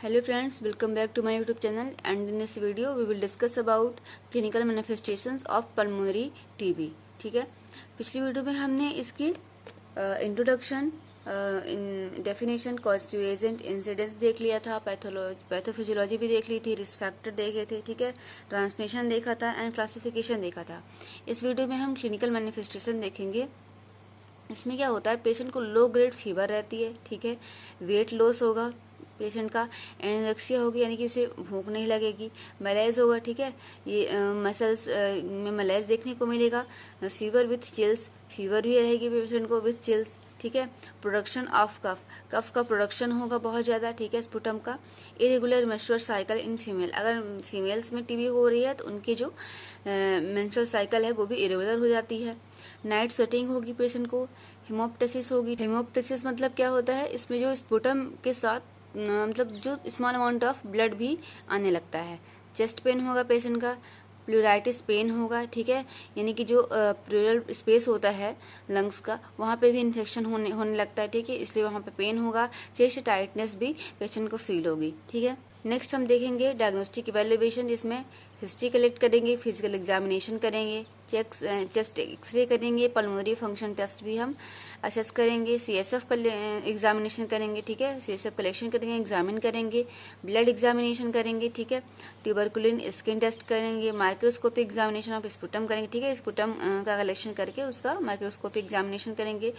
Hello friends, welcome back to my YouTube channel, and in this video we will discuss about clinical manifestations of pulmonary TB. ठीक है, पिछली video में हमने इसकी introduction, definition, constituent, incidence देख लिया था, पैथोफिजियोलॉजी भी देख ली थी, रिस्क फैक्टर देखे थे, ठीक है, ट्रांसमिशन देखा था एंड क्लासिफिकेशन देखा था। इस वीडियो में हम क्लिनिकल मैनिफेस्टेशन देखेंगे। इसमें क्या होता है, पेशेंट को लो ग्रेड फीवर रहती है, ठीक है, वेट लॉस होगा पेशेंट का, एनोरेक्सिया होगी यानी कि उसे भूख नहीं लगेगी, मलेज होगा, ठीक है, ये मसल्स में मलेज देखने को मिलेगा, फीवर विथ चिल्स, फीवर भी रहेगी पेशेंट को विथ चिल्स, ठीक है, प्रोडक्शन ऑफ कफ का प्रोडक्शन होगा बहुत ज़्यादा, ठीक है, स्पुटम का, irregular menstrual cycle in female, अगर फीमेल्स में टीबी हो रही है तो उनकी जो मेंस्ट्रुअल साइकिल है वो भी इरेगुलर हो जाती है, नाइट स्वेटिंग होगी पेशेंट को, हेमोप्टेसिस होगी। हेमोप्टेसिस मतलब क्या होता है, इसमें जो स्पुटम के साथ मतलब जो स्मॉल अमाउंट ऑफ ब्लड भी आने लगता है। चेस्ट पेन होगा पेशेंट का, प्लूराइटिस पेन होगा, ठीक है, यानी कि जो प्लूरल स्पेस होता है लंग्स का वहाँ पे भी इन्फेक्शन होने लगता है, ठीक है, इसलिए वहाँ पे पेन होगा, चेस्ट टाइटनेस भी पेशेंट को फील होगी, ठीक है। नेक्स्ट हम देखेंगे डायग्नोस्टिक इवैल्यूएशन, जिसमें हिस्ट्री कलेक्ट करेंगे, फिजिकल एग्जामिनेशन करेंगे, चेस्ट एक्सरे करेंगे, पल्मोनरी फंक्शन टेस्ट भी हम असेस करेंगे, सीएसएफ एग्जामिनेशन करेंगे, ठीक है, सीएसएफ कलेक्शन करेंगे, एग्जामिन करेंगे, ब्लड एग्जामिनेशन करेंगे, ठीक है, ट्यूबरकुलिन स्किन टेस्ट करेंगे, माइक्रोस्कोपिक एग्जामिनेशन ऑफ स्पुटम करेंगे, ठीक है, स्पुटम का कलेक्शन करके उसका माइक्रोस्कोपिक एग्जामिनेशन करेंगे,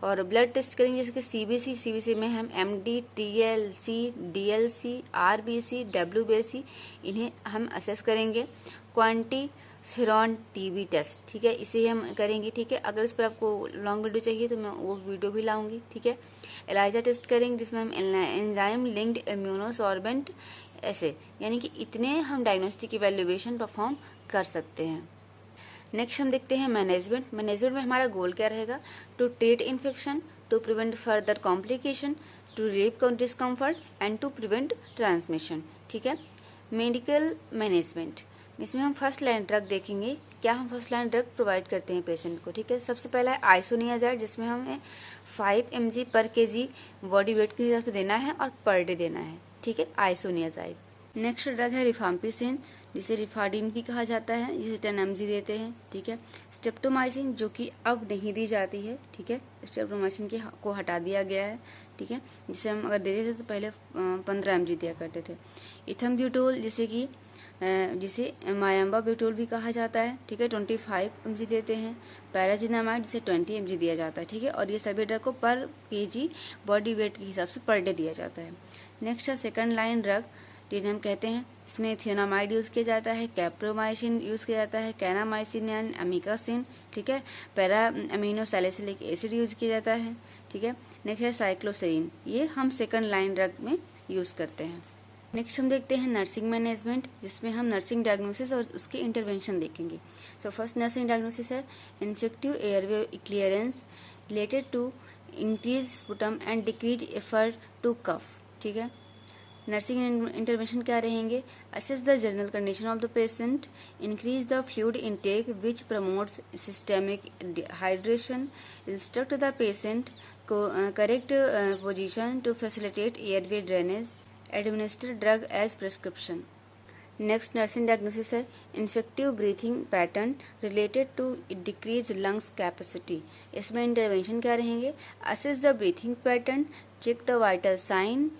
और ब्लड टेस्ट करेंगे जैसे कि सीबीसी में हम MD, TLC, DLC, RBC, WBC इन्हें हम असेस करेंगे, क्वांटिफेरॉन टीबी टेस्ट, ठीक है, इसे हम करेंगे, ठीक है। अगर इस पर आपको लॉन्ग वीडियो चाहिए तो मैं वो वीडियो भी लाऊंगी, ठीक है। एलाइजा टेस्ट करेंगे जिसमें हम एंजाइम लिंक्ड इम्यूनोसॉर्बेंट ऐसे, यानी कि इतने हम डायग्नोस्टिक इवैल्यूएशन परफॉर्म कर सकते हैं। नेक्स्ट हम देखते हैं मैनेजमेंट में हमारा गोल क्या रहेगा, to treat infection, to prevent further complication, to relieve discomfort and to prevent transmission, ठीक है। मेडिकल मैनेजमेंट, इसमें हम फर्स्ट लाइन ड्रग देखेंगे, क्या हम फर्स्ट लाइन ड्रग प्रोवाइड करते हैं पेशेंट को, ठीक है। सबसे पहला है आइसोनियाजाइड, जिसमें हमें 5 mg पर kg बॉडी वेट की तरफ देना है और पर डे देना है, ठीक है, आइसोनियाजाइड। नेक्स्ट ड्रग है रिफाम्पिसिन, जिसे रिफाडिन भी कहा जाता है, जिसे 10 mg देते हैं, ठीक है। स्टेप्टोमाइसिन, जो कि अब नहीं दी जाती है, ठीक है, स्टेप्टोमाइसिन को हटा दिया गया है, ठीक है, जिसे हम अगर देते थे तो पहले 15 mg दिया करते थे। इथम्ब्यूटोल, जिसे मायम्बा ब्यूटोल भी कहा जाता है, ठीक है, 25 mg देते हैं। पैराजिनामाइड, जिसे 20 mg दिया जाता है, ठीक है, और ये सभी ड्रग को पर kg बॉडी वेट के हिसाब से पर डे दिया जाता है। नेक्स्ट है सेकंड लाइन ड्रग, जिन्हें हम कहते हैं, इसमें थियोनामाइड यूज़ किया जाता है, कैप्रोमाइसिन यूज़ किया जाता है, कैनामाइसिन एंड अमिकासिन, ठीक है, para amino salicylic acid use किया जाता है, ठीक है। नेक्स्ट है साइक्लोसेरिन, ये हम सेकंड लाइन ड्रग में यूज़ करते हैं। नेक्स्ट हम देखते हैं नर्सिंग मैनेजमेंट, जिसमें हम नर्सिंग डायग्नोसिस और उसके इंटरवेंशन देखेंगे। सो फर्स्ट नर्सिंग डायग्नोसिस है ineffective airway clearance related to increase sputum and decrease effort to cough, ठीक है। नर्सिंग इंटरवेंशन क्या रहेंगे, assess the general condition of the patient, increase the fluid intake which promotes systemic hydration, instruct the patient correct position to facilitate airway drainage, administer drug as prescription. Next nursing diagnosis है ineffective breathing pattern related to decrease lungs capacity, इसमें intervention क्या रहेंगे, assess the breathing pattern, check the vital sign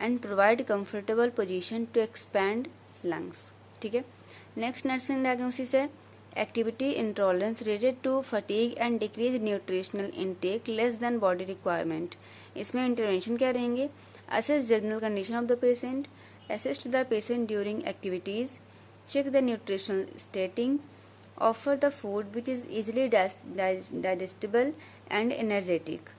and provide comfortable position to expand lungs, ठीक है। Next nursing diagnosis है activity intolerance related to fatigue and decrease nutritional intake less than body requirement, इसमें intervention क्या रहेंगे, assess general condition of the patient, assist the patient during activities, check the nutritional stating, offer the food which is easily digestible and energetic,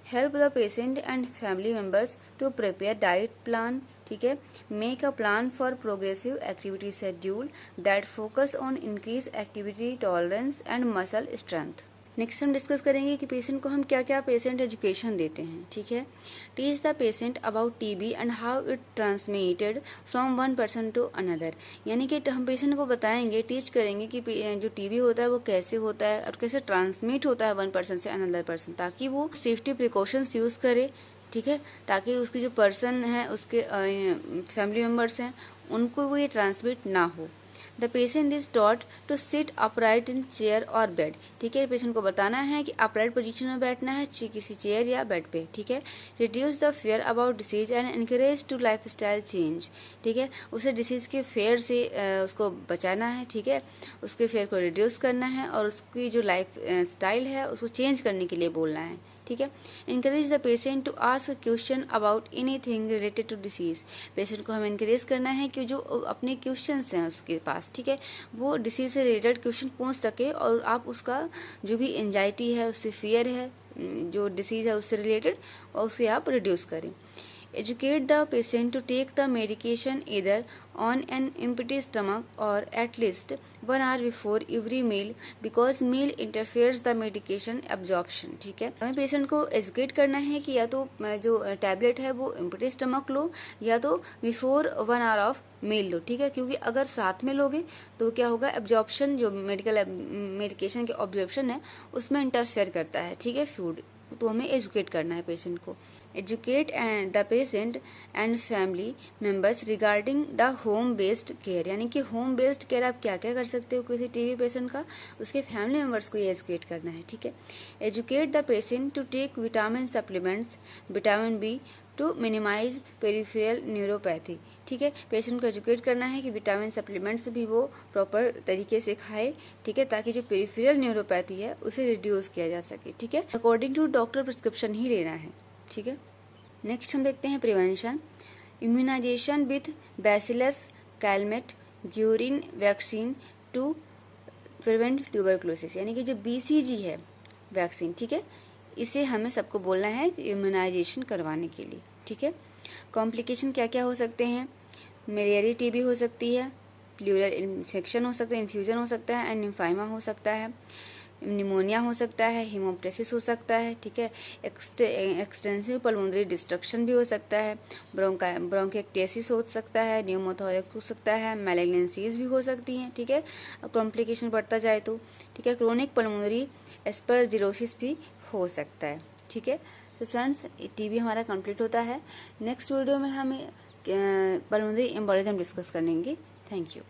help the patient and family members to prepare diet plan, ठीक है, make a plan for progressive activity schedule that focus on increased activity tolerance and muscle strength। Next हम discuss करेंगे कि patient को हम क्या क्या patient education देते हैं, ठीक है। Teach the patient about TB and how it transmitted from one person to another, यानी कि हम पेशेंट को बताएंगे, टीच करेंगे कि जो टीबी होता है वो कैसे होता है और कैसे ट्रांसमिट होता है वन पर्सन से अनदर पर्सन, ताकि वो सेफ्टी प्रिकॉशंस यूज करे ठीक है, ताकि उसकी जो पर्सन है, उसके फैमिली मेम्बर्स हैं, उनको वो ये ट्रांसमिट ना हो। The patient is taught to sit upright in chair और बेड, ठीक है, पेशेंट को बताना है कि अपराइट पोजीशन में बैठना है किसी चेयर या बेड पे, ठीक है। Reduce the fear about disease and encourage to life style change, ठीक है, उसे डिसीज के फेयर से उसको बचाना है, ठीक है, उसके फेयर को रिड्यूस करना है और उसकी जो लाइफ स्टाइल है उसको चेंज करने के लिए बोलना है, ठीक है। Encourage the patient to ask question about anything related to disease, patient को हमें इनकरेज करना है कि जो अपने क्वेश्चंस हैं उसके पास, ठीक है, वो डिसीज से रिलेटेड क्वेश्चन पूछ सके और आप उसका जो भी एंजाइटी है, उससे फियर है, जो डिसीज है उससे रिलेटेड, और उसे आप रिड्यूस करें। Educate the patient to take the medication either on an empty stomach or at least 1 hour before every meal because meal interferes the medication absorption, ठीक है। हमें पेशेंट को एजुकेट करना है कि या तो जो टैबलेट है वो एम्प्टी स्टमक लो या तो बिफोर 1 hour ऑफ मील लो, ठीक है, क्योंकि अगर साथ में लोगे तो क्या होगा, एब्जॉर्प्शन जो मेडिकेशन के ऑब्जॉर्प्शन है उसमें इंटरफेयर करता है, ठीक है, फूड, तो हमें एजुकेट करना है पेशेंट को। Educate and the patient and family members regarding the home based care, यानी कि होम बेस्ड केयर आप क्या क्या कर सकते हो किसी टीबी पेशेंट का, उसके फैमिली मेंबर्स को ये एजुकेट करना है, ठीक है। Educate the patient to take vitamin supplements, vitamin B to minimize peripheral neuropathy, ठीक है, पेशेंट को एजुकेट करना है कि विटामिन सप्लीमेंट्स भी वो प्रॉपर तरीके से खाए, ठीक है, ताकि जो पेरिफेरल न्यूरोपैथी है उसे रिड्यूस किया जा सके, ठीक है, अकॉर्डिंग टू डॉक्टर प्रिस्क्रिप्शन ही लेना है, ठीक है। नेक्स्ट हम देखते हैं prevention, immunization with bacillus Calmette Guerin vaccine to prevent tuberculosis, यानी कि जो BCG है वैक्सीन, ठीक है, इसे हमें सबको बोलना है इम्यूनाइजेशन करवाने के लिए, ठीक है। कॉम्प्लिकेशन क्या क्या हो सकते हैं, मलेरिया टीबी हो सकती है, प्लूरल इन्फेक्शन हो सकता है, इन्फ्यूजन हो सकता है, एंड लिम्फाइमा हो सकता है, निमोनिया हो सकता है, हेमोप्टेसिस हो सकता है, ठीक है, एक्सटेंसिव पल्मोनरी डिस्ट्रक्शन भी हो सकता है, ब्रोंकाइटिस हो सकता है, न्यूमोथोरेक्स हो सकता है, मैलिग्नेंसीज भी हो सकती हैं, ठीक है, कॉम्प्लिकेशन बढ़ता जाए तो, ठीक है, क्रोनिक पल्मोनरी एस्परजिलोसिस भी हो सकता है, ठीक है। तो फ्रेंड्स, टीबी हमारा कंप्लीट होता है। नेक्स्ट वीडियो में हम पल्मोनरी एम्बोलिज्म डिस्कस करेंगे। Thank you.